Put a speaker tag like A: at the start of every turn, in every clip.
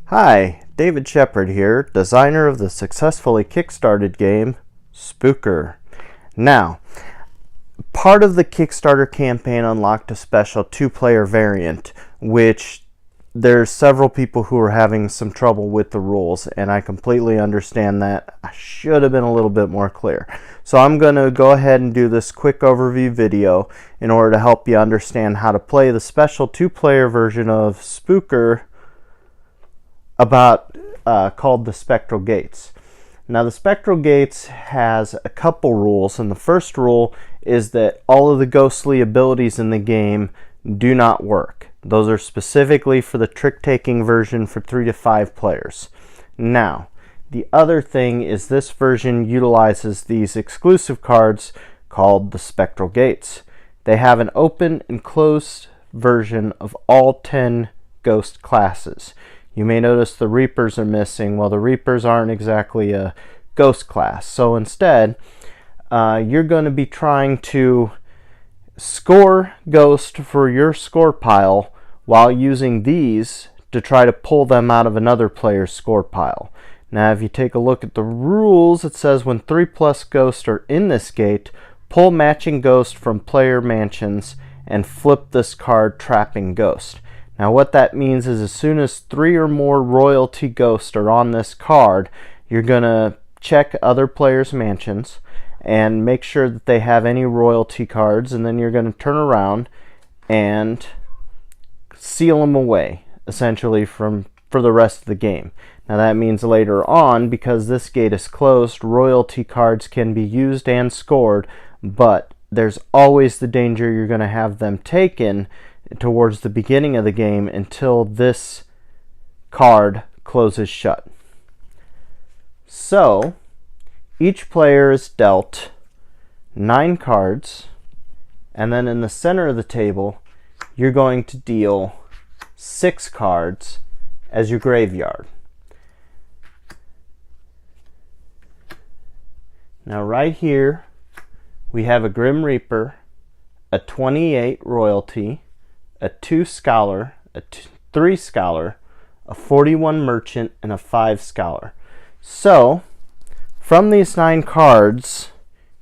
A: Hi, David Shepard here, designer of the successfully kickstarted game, Spookre. Now, part of the Kickstarter campaign unlocked a special 2-player variant, which there's several people who are having some trouble with the rules, and I completely understand that. I should have been a little bit more clear. So I'm going to go ahead and do this quick overview video in order to help you understand how to play the special 2-player version of Spookre called the Spectral Gates. Now the Spectral Gates has a couple rules, and the first rule is that all of the ghostly abilities in the game do not work. Those are specifically for the trick-taking version for 3 to 5 players. Now, the other thing is this version utilizes these exclusive cards called the Spectral Gates. They have an open and closed version of all 10 ghost classes. You may notice the Reapers are missing. Well, the Reapers aren't exactly a ghost class. So instead, you're going to be trying to score ghost for your score pile while using these to try to pull them out of another player's score pile. Now, if you take a look at the rules, it says when 3+ ghosts are in this gate, pull matching ghost from player mansions and flip this card trapping ghost. Now what that means is as soon as 3 or more royalty ghosts are on this card, you're going to check other players' mansions and make sure that they have any royalty cards, and then you're going to turn around and seal them away, essentially, for the rest of the game. Now that means later on, because this gate is closed, royalty cards can be used and scored, but there's always the danger you're going to have them taken towards the beginning of the game until this card closes shut. So each player is dealt 9 cards, and then in the center of the table you're going to deal 6 cards as your graveyard. Now right here we have a Grim Reaper, a 28 royalty, a 2 scholar, a 3 scholar, a 41 merchant, and a 5 scholar. So from these 9 cards,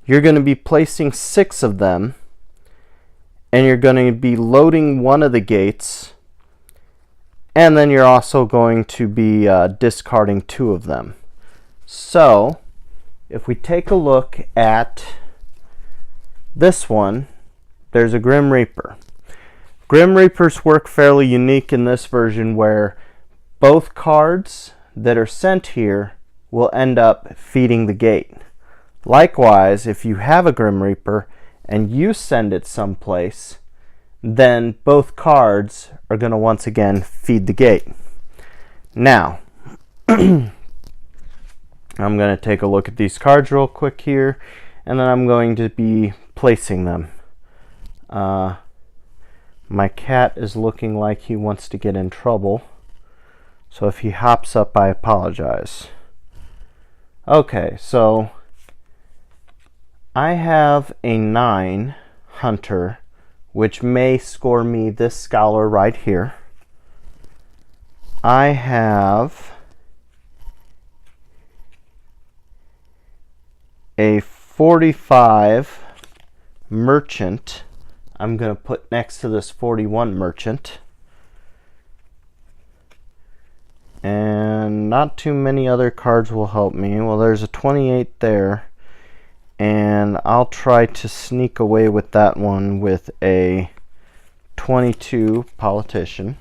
A: you're going to be placing 6 of them, and you're going to be loading one of the gates, and then you're also going to be discarding 2 of them. So if we take a look at this one, there's a Grim Reaper. Grim Reapers work fairly unique in this version, where both cards that are sent here will end up feeding the gate. Likewise, if you have a Grim Reaper and you send it someplace, then both cards are going to once again feed the gate. Now, I'm going to take a look at these cards real quick here, and then I'm going to be placing them. My cat is looking like he wants to get in trouble, so if he hops up, I apologize. Okay, so I have a 9 hunter, which may score me this scholar right here. I have a 45 merchant I'm going to put next to this 41 merchant. And not too many other cards will help me. Well, there's a 28 there, and I'll try to sneak away with that one with a 22 politician.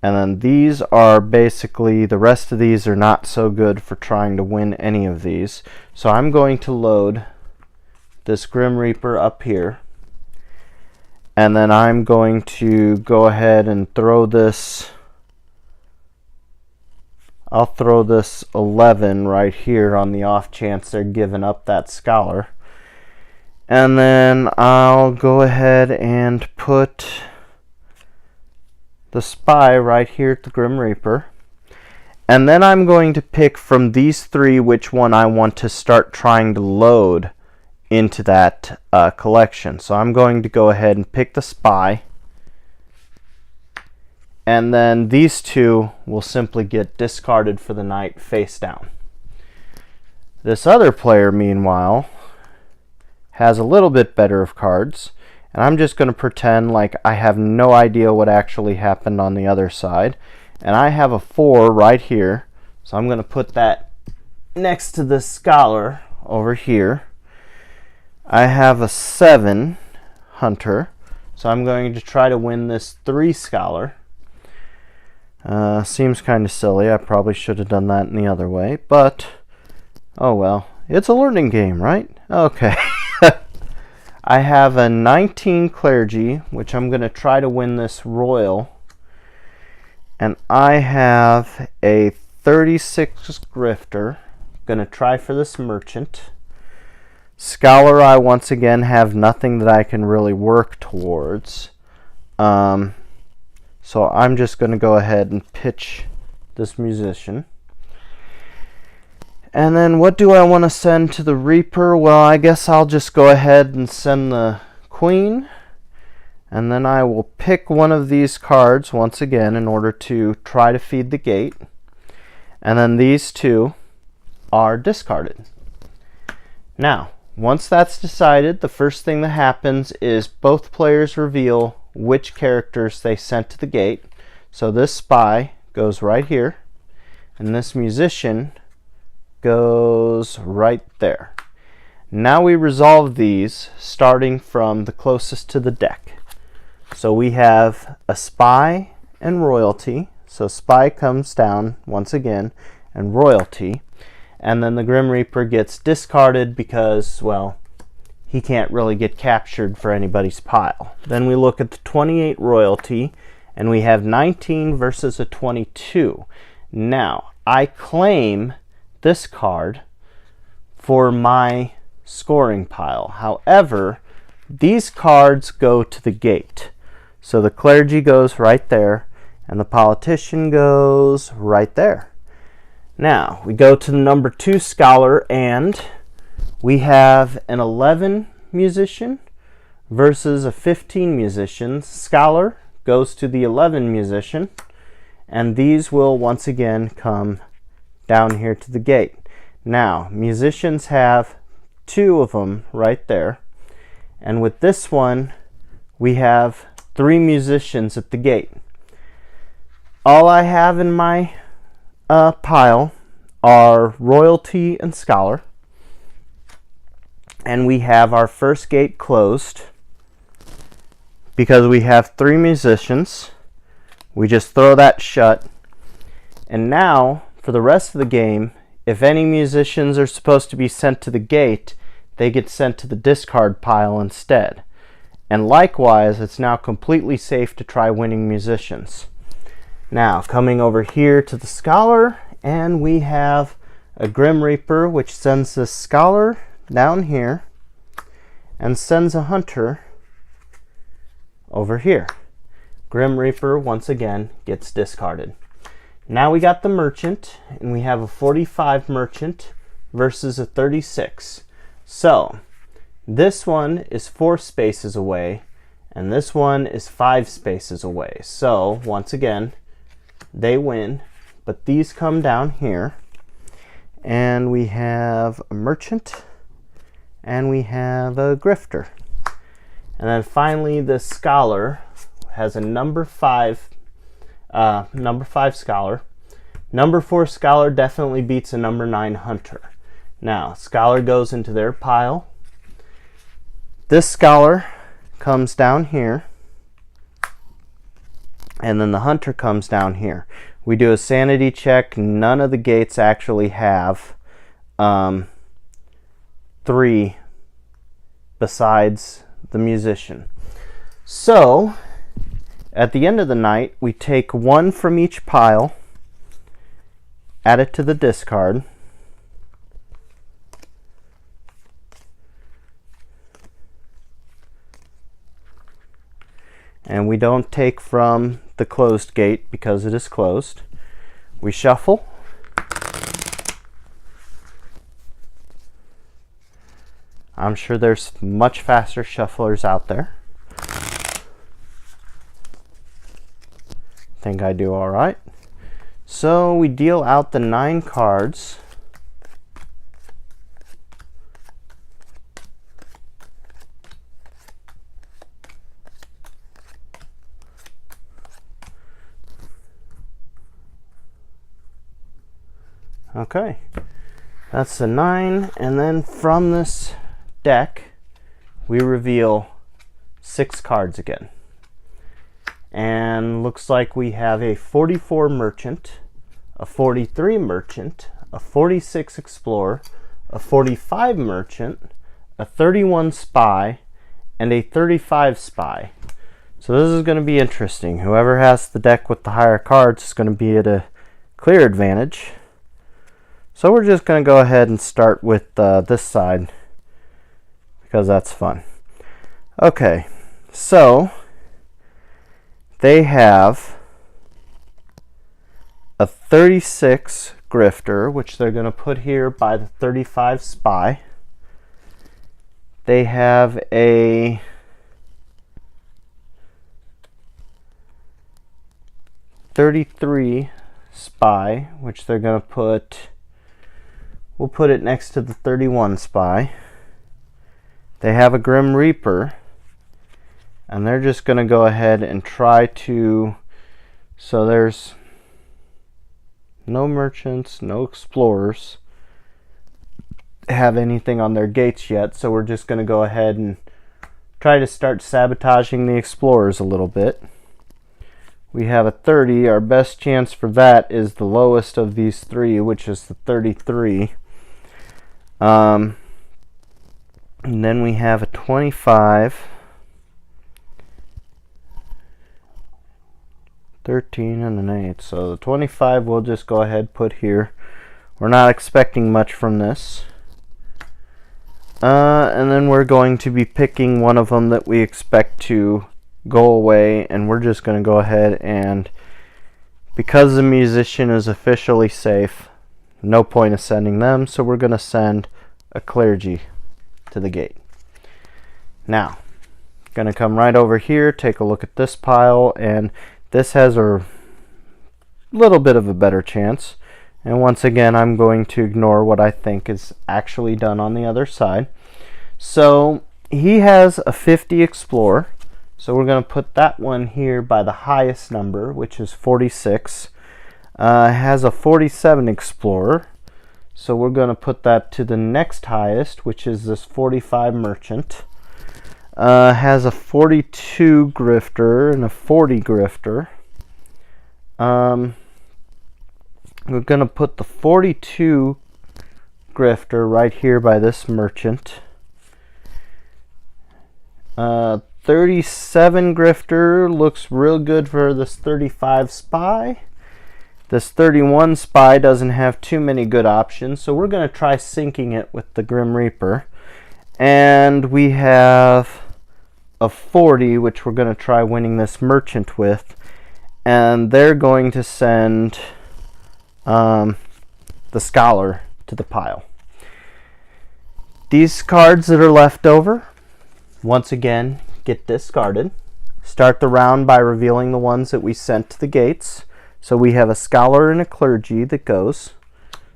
A: And then these are basically, the rest of these are not so good for trying to win any of these. So I'm going to load this Grim Reaper up here, and then I'm going to go ahead and throw this, I'll throw this 11 right here on the off chance they're giving up that scholar. And then I'll go ahead and put the spy right here at the Grim Reaper. And then I'm going to pick from these 3 which one I want to start trying to load into that collection. So I'm going to go ahead and pick the spy, And then these two will simply get discarded for the night face down. This other player, meanwhile, has a little bit better of cards, and I'm just going to pretend like I have no idea what actually happened on the other side. And I have a 4 right here, so I'm going to put that next to the Scholar over here. I have a 7 Hunter, so I'm going to try to win this 3 Scholar. Seems kind of silly. I probably should have done that in the other way, but oh well. It's a learning game, right? Okay. I have a 19 Clergy, which I'm going to try to win this Royal. And I have a 36 Grifter. Going to try for this Merchant. Scholar, I once again have nothing that I can really work towards. So I'm just going to go ahead and pitch this Musician. And then what do I want to send to the Reaper? Well, I guess I'll just go ahead and send the Queen. And then I will pick one of these cards once again in order to try to feed the gate. And then these two are discarded. Now, once that's decided, the first thing that happens is both players reveal which characters they sent to the gate. So this Spy goes right here, and this Musician goes right there. Now we resolve these starting from the closest to the deck. So we have a Spy and Royalty. So Spy comes down once again, and Royalty. And then the Grim Reaper gets discarded because, well, he can't really get captured for anybody's pile. Then we look at the 28 Royalty, and we have 19 versus a 22. Now, I claim this card for my scoring pile. However, these cards go to the gate. So the Clergy goes right there, and the Politician goes right there. Now, we go to the number 2 Scholar, and we have an 11 Musician versus a 15 Musician. Scholar goes to the 11 Musician, and these will once again come down here to the gate. Now, Musicians have 2 of them right there, and with this one, we have 3 Musicians at the gate. All I have in my pile are Royalty and Scholar. And we have our first gate closed because we have 3 Musicians. We just throw that shut. And now, for the rest of the game, if any Musicians are supposed to be sent to the gate, they get sent to the discard pile instead. And likewise, it's now completely safe to try winning Musicians. Now, coming over here to the Scholar, and we have a Grim Reaper, which sends the Scholar down here and sends a Hunter over here. Grim Reaper once again gets discarded. Now we got the Merchant, and we have a 45 Merchant versus a 36. So this one is 4 spaces away, and this one is 5 spaces away. So once again, they win, but these come down here, and we have a Merchant, and we have a Grifter. And then finally, the Scholar has a number 5 Scholar. Number 4 Scholar definitely beats a number 9 Hunter. Now, Scholar goes into their pile. This Scholar comes down here, and then the Hunter comes down here. We do a sanity check. None of the gates actually have 3 besides the Musician. So, at the end of the night, we take 1 from each pile, add it to the discard, and we don't take from the closed gate because it is closed. We shuffle. I'm sure there's much faster shufflers out there. think I do all right. So we deal out the 9 cards. Okay, that's the 9, and then from this deck we reveal 6 cards again. And looks like we have a 44 merchant, a 43 merchant, a 46 explorer, a 45 merchant, a 31 spy, and a 35 spy. So this is going to be interesting. Whoever has the deck with the higher cards is going to be at a clear advantage. So we're just going to go ahead and start with this side because that's fun. Okay, so they have a 36 grifter, which they're going to put here by the 35 spy. They have a .33 spy, which they're going to put, we'll put it next to the 31 spy. They have a Grim Reaper, and they're just going to go ahead and try to, so there's no merchants, no explorers have anything on their gates yet, so we're just going to go ahead and try to start sabotaging the explorers a little bit. We have a 30. Our best chance for that is the lowest of these 3, which is the 33. And then we have a 25, 13, and an 8. So the 25 we'll just go ahead and put here. We're not expecting much from this. And then we're going to be picking one of them that we expect to go away, and we're just going to go ahead and, because the musician is officially safe, no point of sending them, so we're going to send a clergy to the gate. Now, going to come right over here, take a look at this pile, and this has a little bit of a better chance. And once again, I'm going to ignore what I think is actually done on the other side. So he has a 50 explorer. So we're going to put that one here by the highest number, which is 46. Has a 47 explorer. So we're going to put that to the next highest, which is this 45 merchant. Has a 42 grifter and a 40 grifter. We're going to put the 42 grifter right here by this merchant. 37 grifter looks real good for this 35 spy. This 31 spy doesn't have too many good options, so we're going to try syncing it with the Grim Reaper. And we have a 40, which we're going to try winning this merchant with. And they're going to send the scholar to the pile. These cards that are left over, once again, get discarded. Start the round by revealing the ones that we sent to the gates. So we have a scholar and a clergy that goes.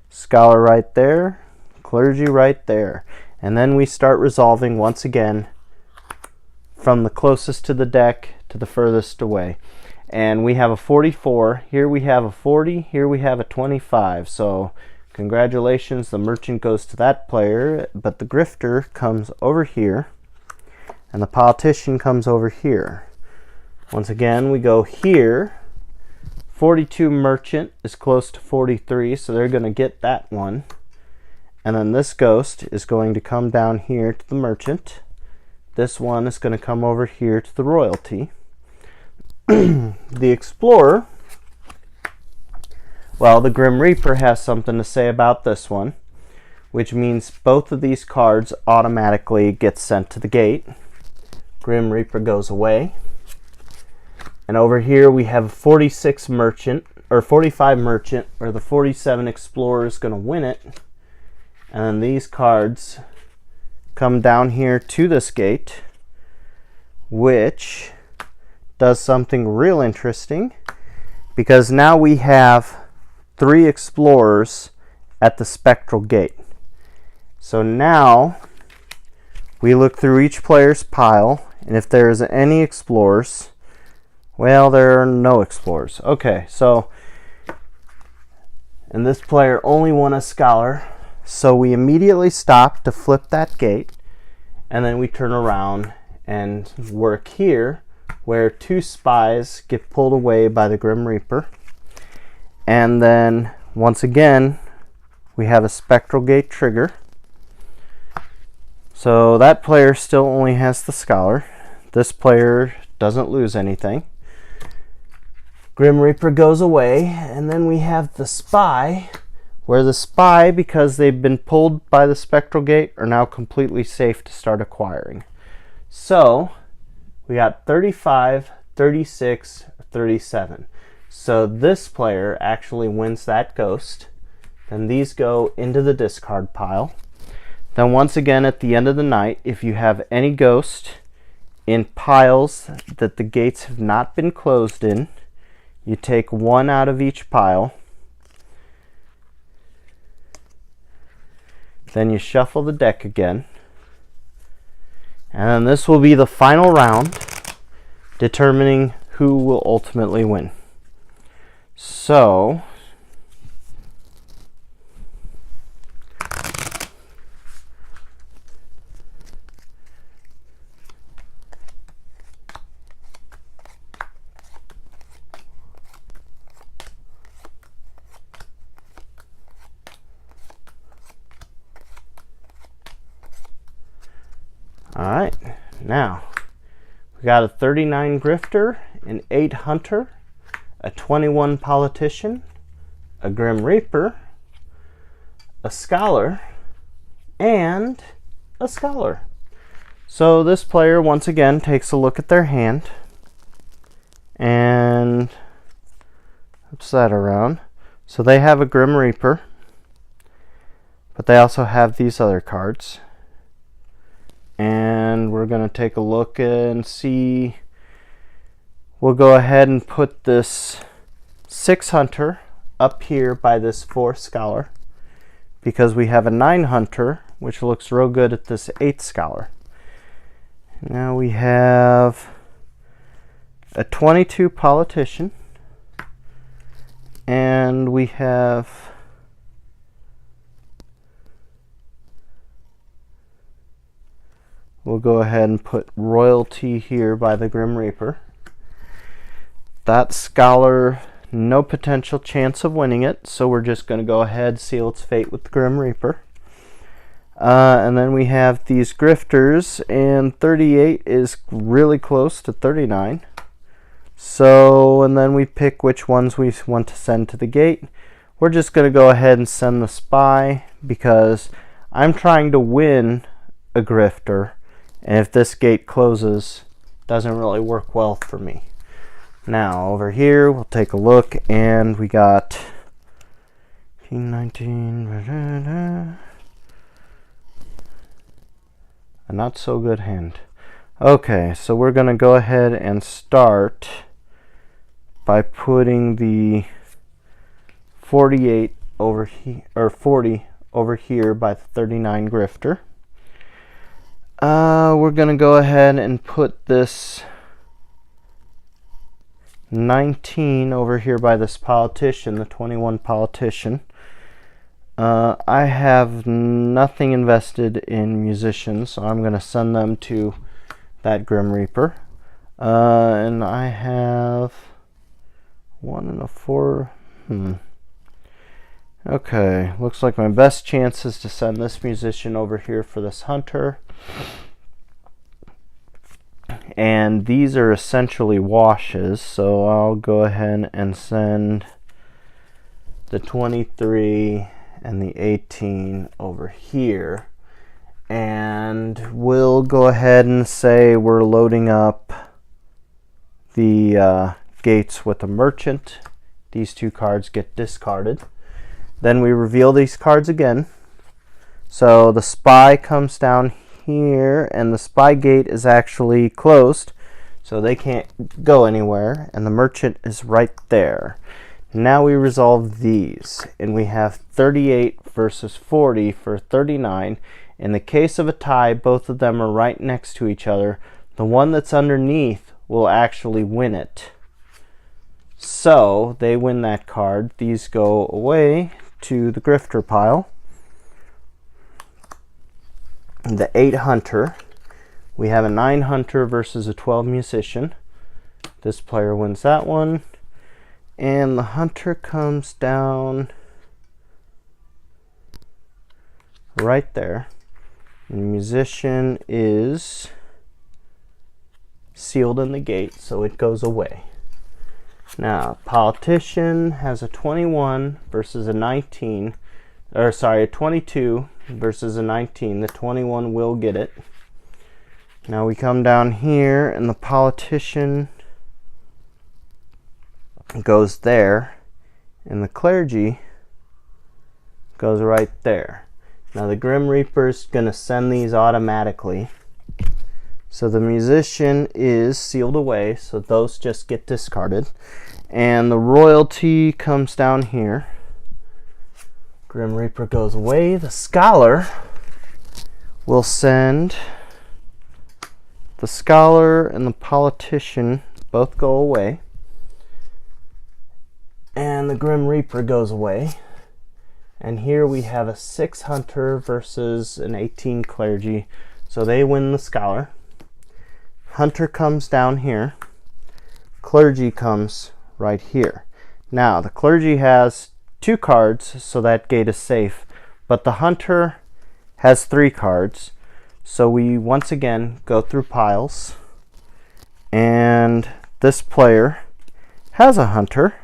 A: Scholar right there, clergy right there. And then we start resolving once again from the closest to the deck to the furthest away. And we have a 44. Here we have a 40. Here we have a 25. So congratulations, the merchant goes to that player, but the grifter comes over here, and the politician comes over here. Once again, we go here. 42 merchant is close to 43, so they're going to get that one. And then this ghost is going to come down here to the merchant. This one is going to come over here to the royalty. The explorer, well, the Grim Reaper has something to say about this one, which means both of these cards automatically get sent to the gate. Grim Reaper goes away. And over here we have a 46 merchant, or 45 merchant, where the 47 explorer is going to win it. And then these cards come down here to this gate, which does something real interesting. because now we have 3 explorers at the Spectral Gate. So now we look through each player's pile, and if there's any explorers, well, there are no explorers. Okay, so, and this player only won a scholar, so we immediately stop to flip that gate, and then we turn around and work here, where 2 spies get pulled away by the Grim Reaper. And then, once again, we have a Spectral Gate trigger. So that player still only has the scholar. This player doesn't lose anything. Grim Reaper goes away, and then we have the spy, where the spy, because they've been pulled by the Spectral Gate, are now completely safe to start acquiring. So we got 35, 36, 37. So this player actually wins that ghost. Then these go into the discard pile. Then once again at the end of the night, if you have any ghost in piles that the gates have not been closed in, you take 1 out of each pile. Then you shuffle the deck again. And then this will be the final round, determining who will ultimately win. So, alright, now we got a 39 grifter, an 8 hunter, a 21 politician, a Grim Reaper, a scholar, and a scholar. So this player once again takes a look at their hand and flips that around. So they have a Grim Reaper, but they also have these other cards. And we're going to take a look and see. We'll go ahead and put this 6 hunter up here by this 4 scholar, because we have a 9 hunter, which looks real good at this 8 scholar. Now we have a 22 politician, and we have we'll go ahead and put royalty here by the Grim Reaper. That scholar, no potential chance of winning it, so we're just going to go ahead, seal its fate with the Grim Reaper. And then we have these grifters, and 38 is really close to 39. So, and then we pick which ones we want to send to the gate. We're just going to go ahead and send the spy, because I'm trying to win a grifter, and if this gate closes, it doesn't really work well for me. Now over here we'll take a look, and we got King 19, a not so good hand. Okay, so we're gonna go ahead and start by putting the 48 over here, or 40 over here by the 39 grifter. We're gonna go ahead and put this 19 over here by this politician, the 21 politician. I have nothing invested in musicians, so I'm gonna send them to that Grim Reaper. And I have 1 and a 4. Okay, looks like my best chance is to send this musician over here for this hunter. And these are essentially washes, so I'll go ahead and send the 23 and the 18 over here. And we'll go ahead and say we're loading up the gates with a merchant. These 2 cards get discarded. Then we reveal these cards again. So the spy comes down here, and the spy gate is actually closed. so they can't go anywhere, and the merchant is right there. Now we resolve these, and we have 38 versus 40 for 39. In the case of a tie, both of them are right next to each other. The one that's underneath will actually win it. So they win that card. These go away to the grifter pile. The 8 hunter. We have a 9 hunter versus a 12 musician. This player wins that one. And the hunter comes down right there. And the musician is sealed in the gate, so it goes away. Now, politician has a 21 versus a 19, or sorry, a 22 versus a 19. The 21 will get it. Now we come down here, and the politician goes there, and the clergy goes right there. Now the Grim Reaper's gonna send these automatically. So the musician is sealed away, so those just get discarded. And the royalty comes down here. Grim Reaper goes away. The scholar will send the scholar and the politician both go away. And the Grim Reaper goes away. And here we have a 6 hunter versus an 18 clergy. So they win the scholar. Hunter comes down here. Clergy comes right here. Now, the clergy has 2 cards, so that gate is safe. But the hunter has 3 cards. So we once again go through piles. And this player has a hunter.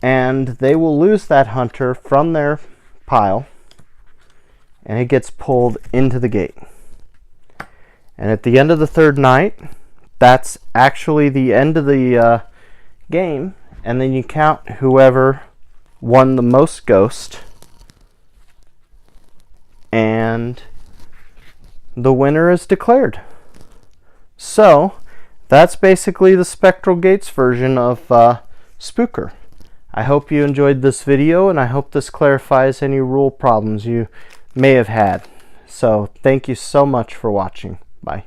A: And they will lose that hunter from their pile. And it gets pulled into the gate. And at the end of the 3rd night, that's actually the end of the game. And then you count whoever won the most ghost. And the winner is declared. So, that's basically the Spectral Gates version of Spookre. I hope you enjoyed this video, and I hope this clarifies any rule problems you may have had. So, thank you so much for watching. Bye.